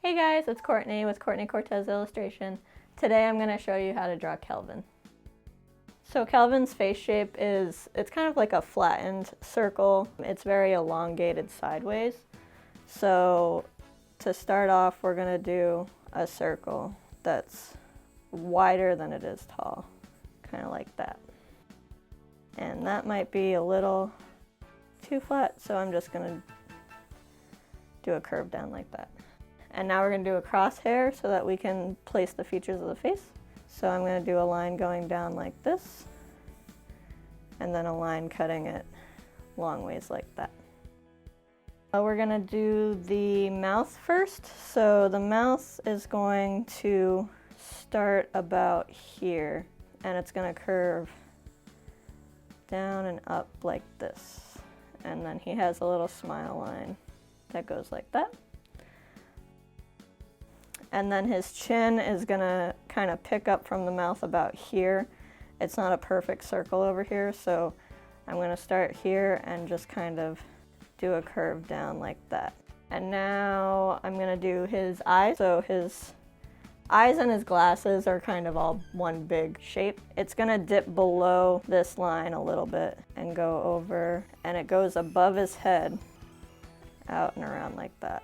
Hey guys, it's Courtney with Courtney Cortez Illustration. Today I'm going to show you how to draw Kelvin. So Kelvin's face shape it's kind of like a flattened circle. It's very elongated sideways. So to start off, we're going to do a circle that's wider than it is tall, kind of like that. And that might be a little too flat, so I'm just going to do a curve down like that. And now we're going to do a crosshair so that we can place the features of the face. So I'm going to do a line going down like this, and then a line cutting it long ways like that. We're going to do the mouth first. So the mouth is going to start about here, and it's going to curve down and up like this. And then he has a little smile line that goes like that. And then his chin is gonna kind of pick up from the mouth about here. It's not a perfect circle over here, so I'm gonna start here and just kind of do a curve down like that. And now I'm gonna do his eyes. So his eyes and his glasses are kind of all one big shape. It's gonna dip below this line a little bit and go over, and it goes above his head, out and around like that.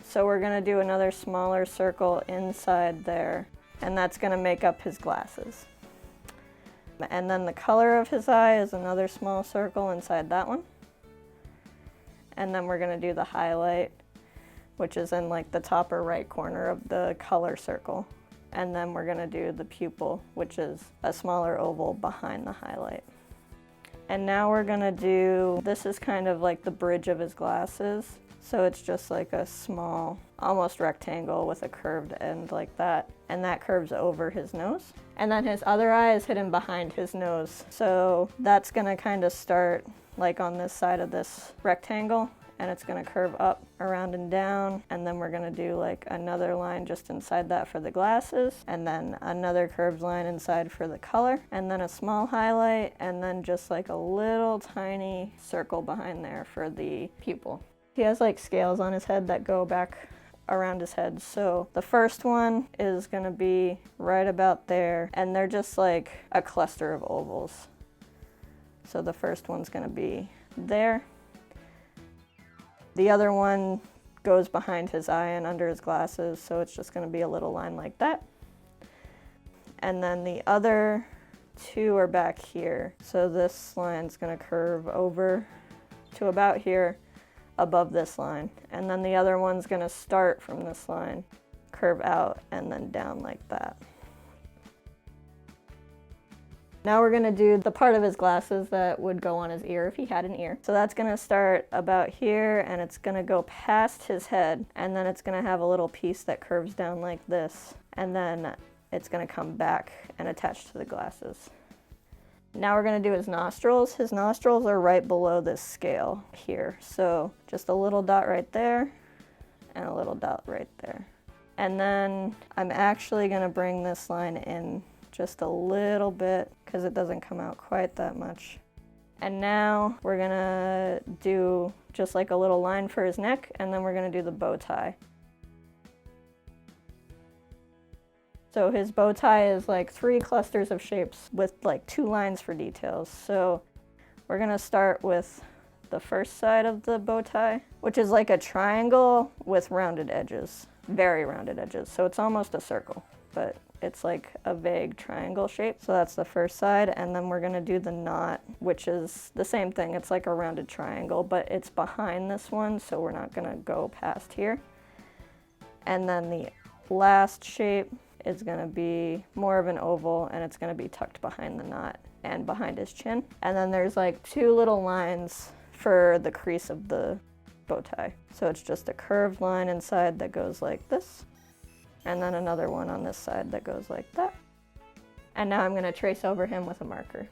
So we're going to do another smaller circle inside there, and that's going to make up his glasses. And then the color of his eye is another small circle inside that one. And then we're going to do the highlight, which is in like the top or right corner of the color circle. And then we're going to do the pupil, which is a smaller oval behind the highlight. And now we're going to do, this is kind of like the bridge of his glasses. So it's just like a small, almost rectangle with a curved end like that. And that curves over his nose. And then his other eye is hidden behind his nose. So that's gonna kind of start like on this side of this rectangle, and it's gonna curve up, around and down. And then we're gonna do like another line just inside that for the glasses, and then another curved line inside for the color, and then a small highlight, and then just like a little tiny circle behind there for the pupil. He has like scales on his head that go back around his head. So the first one is gonna be right about there, and they're just like a cluster of ovals. So the first one's gonna be there. The other one goes behind his eye and under his glasses, so it's just gonna be a little line like that. And then the other two are back here. So this line's gonna curve over to about here, above this line, and then the other one's going to start from this line, curve out, and then down like that. Now we're going to do the part of his glasses that would go on his ear if he had an ear. So that's going to start about here, and it's going to go past his head, and then it's going to have a little piece that curves down like this, and then it's going to come back and attach to the glasses. Now we're going to do his nostrils. His nostrils are right below this scale here. So just a little dot right there and a little dot right there. And then I'm actually going to bring this line in just a little bit because it doesn't come out quite that much. And now we're going to do just like a little line for his neck, and then we're going to do the bow tie. So his bow tie is like 3 clusters of shapes with like 2 lines for details. So we're gonna start with the first side of the bow tie, which is like a triangle with rounded edges, very rounded edges. So it's almost a circle, but it's like a vague triangle shape. So that's the first side. And then we're gonna do the knot, which is the same thing. It's like a rounded triangle, but it's behind this one, so we're not gonna go past here. And then the last shape is going to be more of an oval, and it's going to be tucked behind the knot and behind his chin. And then there's like 2 little lines for the crease of the bow tie. So it's just a curved line inside that goes like this, and then another one on this side that goes like that. And now I'm going to trace over him with a marker.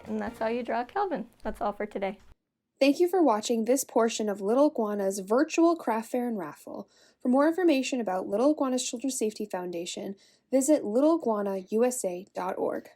and that's how you draw Kelvin. That's all for today. Thank you for watching this portion of Lil Iguana's virtual craft fair and raffle. For more information about Lil Iguana's Children's Safety Foundation, visit littleiguanausa.org.